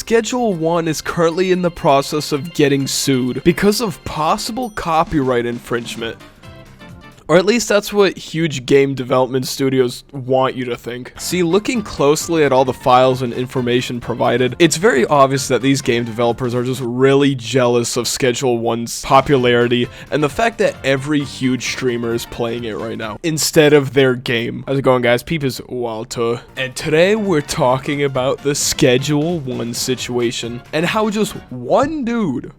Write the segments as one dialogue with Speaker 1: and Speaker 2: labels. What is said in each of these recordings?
Speaker 1: Schedule 1 is currently in the process of getting sued because of possible copyright infringement. Or at least that's what huge game development studios want you to think. See, looking closely at all the files and information provided, it's very obvious that these game developers are just really jealous of Schedule 1's popularity and the fact that every huge streamer is playing it right now instead of their game. How's it going, guys? Peep is Walter. And today we're talking about the Schedule 1 situation and how just one dude,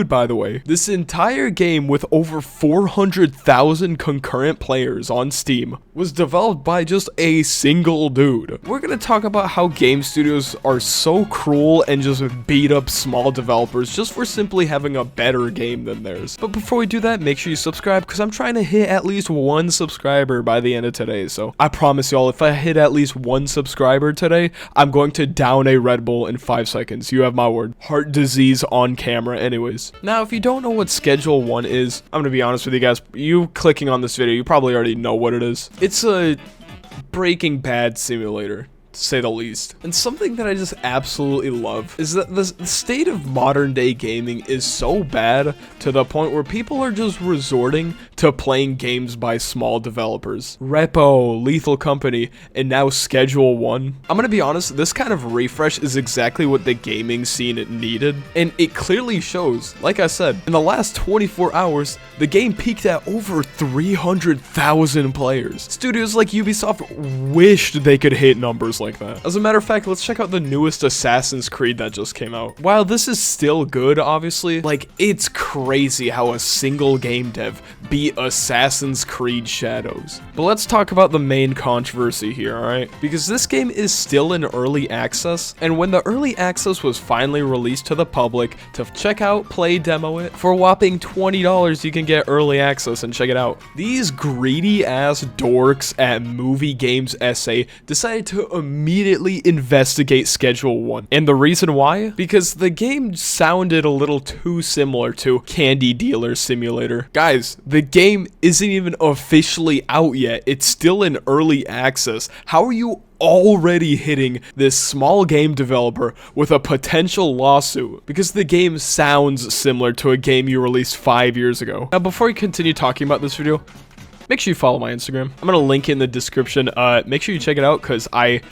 Speaker 1: by the way, this entire game with over 400,000 concurrent players on Steam was developed by just a single dude. We're gonna talk about how game studios are so cruel and just beat up small developers just for simply having a better game than theirs. But before we do that, make sure you subscribe because I'm trying to hit at least 1 subscriber by the end of today. So I promise y'all, if I hit at least 1 subscriber today, I'm going to down a Red Bull in 5 seconds. You have my word. Heart disease on camera. Anyways, now if you don't know what Schedule 1 is, I'm gonna be honest with you guys, you clicking on this video, you probably already know what it is. It's a Breaking Bad simulator, to say the least. And something that I just absolutely love is that the state of modern day gaming is so bad to the point where people are just resorting to playing games by small developers. Repo, Lethal Company, and now Schedule 1. I'm gonna be honest, this kind of refresh is exactly what the gaming scene needed, and it clearly shows. Like I said, in the last 24 hours, the game peaked at over 300,000 players. Studios like Ubisoft wished they could hit numbers like that. As a matter of fact, let's check out the newest Assassin's Creed that just came out. While this is still good, obviously, like, it's crazy how a single game dev beat Assassin's Creed Shadows. But let's talk about the main controversy here, alright? Because this game is still in early access, and when the early access was finally released to the public to check out, play, demo it, for a whopping $20 you can get early access and check it out. These greedy ass dorks at Movie Games SA decided to immediately investigate Schedule 1. And the reason why? Because the game sounded a little too similar to Candy Dealer Simulator. Guys, the game isn't even officially out yet. It's still in early access. How are you already hitting this small game developer with a potential lawsuit because the game sounds similar to a game you released 5 years ago? Now, before we continue talking about this video, make sure you follow my Instagram. I'm gonna link in the description. Make sure you check it out because I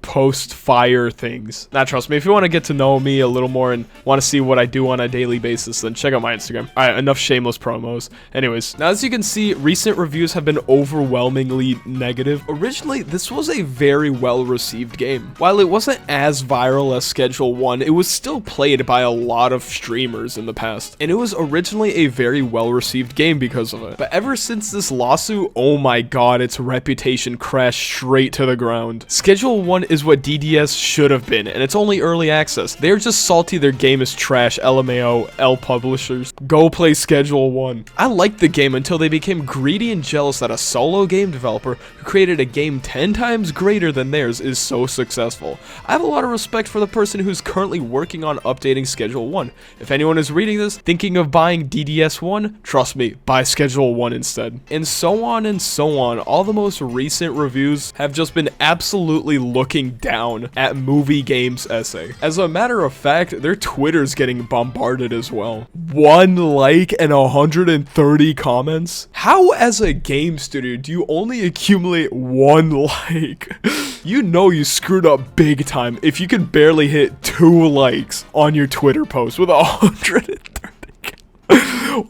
Speaker 1: post fire things. Now, trust me, if you want to get to know me a little more and want to see what I do on a daily basis, then check out my Instagram. Alright, enough shameless promos. Anyways, now as you can see, recent reviews have been overwhelmingly negative. Originally, this was a very well-received game. While it wasn't as viral as Schedule 1, it was still played by a lot of streamers in the past, and it was originally a very well-received game because of it. But ever since this lawsuit, oh my god, its reputation crashed straight to the ground. Schedule 1 is what DDS should have been, and it's only early access. They're just salty their game is trash. LMAO, L publishers. Go play Schedule 1. I liked the game until they became greedy and jealous that a solo game developer who created a game 10 times greater than theirs is so successful. I have a lot of respect for the person who's currently working on updating Schedule 1. If anyone is reading this, thinking of buying DDS 1, trust me, buy Schedule 1 instead. And so on and so on. All the most recent reviews have just been absolutely looking down at Movie Games SA. As a matter of fact, their Twitter's getting bombarded as well. 1 like and 130 comments? How, as a game studio, do you only accumulate 1 like? You know you screwed up big time if you can barely hit 2 likes on your Twitter post with 130.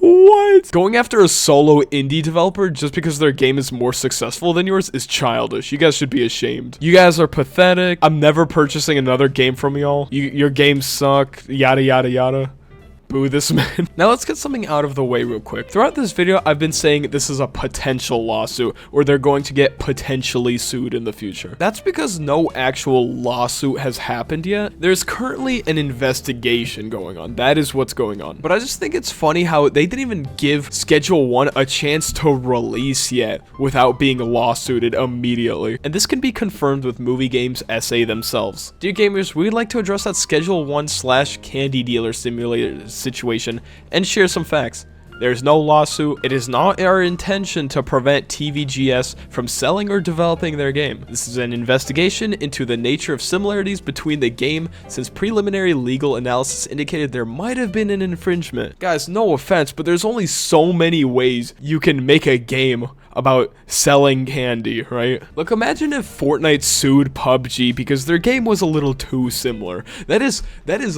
Speaker 1: What? Going after a solo indie developer just because their game is more successful than yours is childish. You guys should be ashamed. You guys are pathetic. I'm never purchasing another game from y'all. Your games suck. Yada yada yada. Boo this man. Now let's get something out of the way real quick. Throughout this video, I've been saying this is a potential lawsuit, or they're going to get potentially sued in the future. That's because no actual lawsuit has happened yet. There's currently an investigation going on. That is what's going on. But I just think it's funny how they didn't even give Schedule 1 a chance to release yet without being lawsuited immediately. And this can be confirmed with Movie Games SA themselves. Dear gamers, we'd like to address that Schedule 1/Candy Dealer Simulator situation and share some facts. There's no lawsuit. It is not our intention to prevent TVGS from selling or developing their game. This is an investigation into the nature of similarities between the game, since preliminary legal analysis indicated there might have been an infringement. Guys, no offense, but there's only so many ways you can make a game about selling candy, right? Look, imagine if Fortnite sued PUBG because their game was a little too similar. That is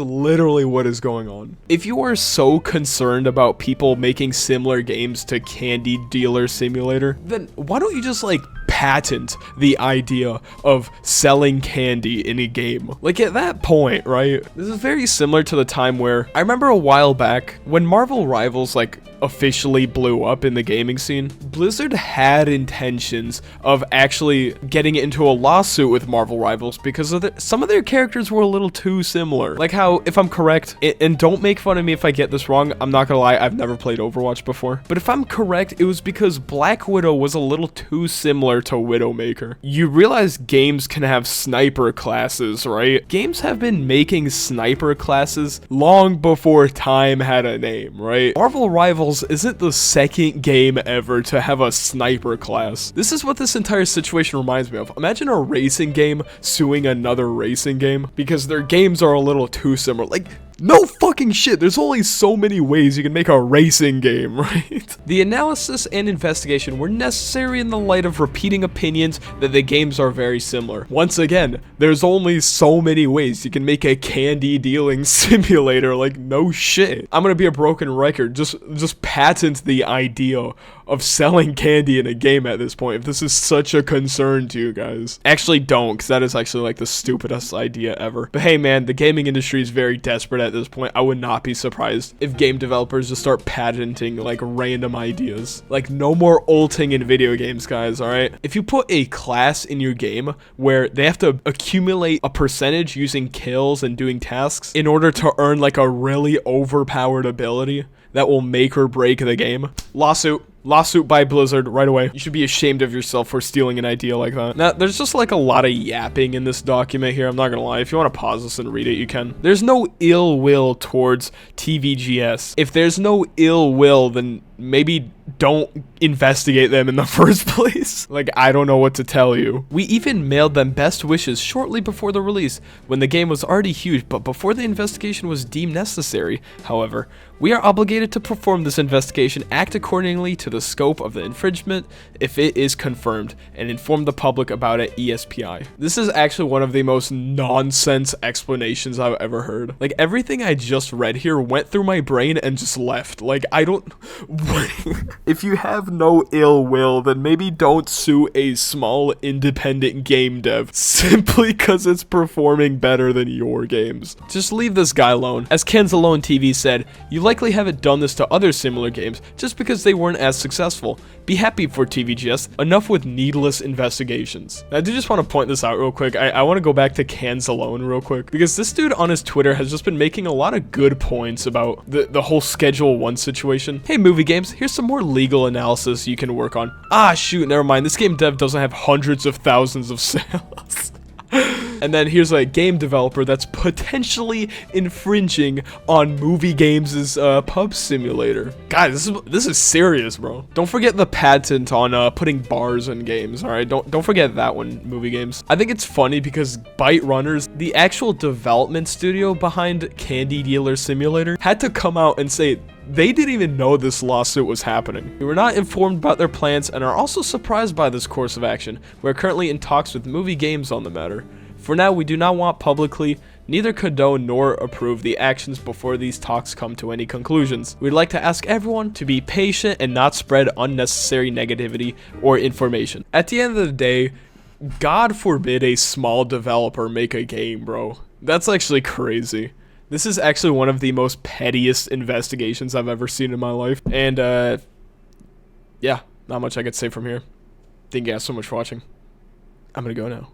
Speaker 1: literally what is going on. If you are so concerned about people making similar games to Candy Dealer Simulator, then why don't you just like patent the idea of selling candy in a game? Like, at that point, right? This is very similar to the time where I remember a while back when Marvel Rivals like officially blew up in the gaming scene. Blizzard had intentions of actually getting into a lawsuit with Marvel Rivals because of some of their characters were a little too similar. Like how, if I'm correct, and don't make fun of me if I get this wrong, I'm not gonna lie, I've never played Overwatch before, but if I'm correct, it was because Black Widow was a little too similar to Widowmaker. You realize games can have sniper classes, right? Games have been making sniper classes long before time had a name, right? Marvel Rivals isn't the second game ever to have a sniper class. This is what this entire situation reminds me of. Imagine a racing game suing another racing game because their games are a little too similar. Like, no fucking shit, there's only so many ways you can make a racing game, right? The analysis and investigation were necessary in the light of repeating opinions that the games are very similar. Once again, there's only so many ways you can make a candy dealing simulator, like no shit. I'm gonna be a broken record, just patent the idea of selling candy in a game at this point, if this is such a concern to you guys. Actually don't, because that is actually like the stupidest idea ever. But hey man, the gaming industry is very desperate at this point. I would not be surprised if game developers just start patenting like random ideas. Like, no more ulting in video games, guys, alright? If you put a class in your game where they have to accumulate a percentage using kills and doing tasks in order to earn like a really overpowered ability that will make or break the game, lawsuit by Blizzard right away. You should be ashamed of yourself for stealing an idea like that. Now, there's just like a lot of yapping in this document here. I'm not gonna lie. If you want to pause this and read it, you can. There's no ill will towards TVGS. If there's no ill will, then maybe don't investigate them in the first place. Like, I don't know what to tell you. We even mailed them best wishes shortly before the release, when the game was already huge, but before the investigation was deemed necessary. However, we are obligated to perform this investigation, act accordingly to the scope of the infringement if it is confirmed, and inform the public about it ESPI. This is actually one of the most nonsense explanations I've ever heard. Like, everything I just read here went through my brain and just left. Like, I don't... If you have no ill will, then maybe don't sue a small independent game dev simply because it's performing better than your games. Just leave this guy alone. As Ken's Alone TV said, you likely haven't done this to other similar games just because they weren't as successful. Be happy for TVGS. Enough with needless investigations. I do just want to point this out real quick. I want to go back to Ken's Alone real quick because this dude on his Twitter has just been making a lot of good points about the whole Schedule 1 situation. Hey, movie games, here's some more legal analysis you can work on. Ah, shoot, never mind. This game dev doesn't have hundreds of thousands of sales. And then here's a game developer that's potentially infringing on movie games' pub simulator. Guys, this is serious, bro. Don't forget the patent on putting bars in games, all right? Don't forget that one, movie games. I think it's funny because Byte Runners, the actual development studio behind Candy Dealer Simulator, had to come out and say they didn't even know this lawsuit was happening. We were not informed about their plans and are also surprised by this course of action. We're currently in talks with movie games on the matter. For now, we do not want publicly neither condone nor approve the actions before these talks come to any conclusions. We'd like to ask everyone to be patient and not spread unnecessary negativity or information. At the end of the day, God forbid a small developer make a game, bro. That's actually crazy. This is actually one of the most pettiest investigations I've ever seen in my life. And, yeah, not much I could say from here. Thank you guys so much for watching. I'm gonna go now.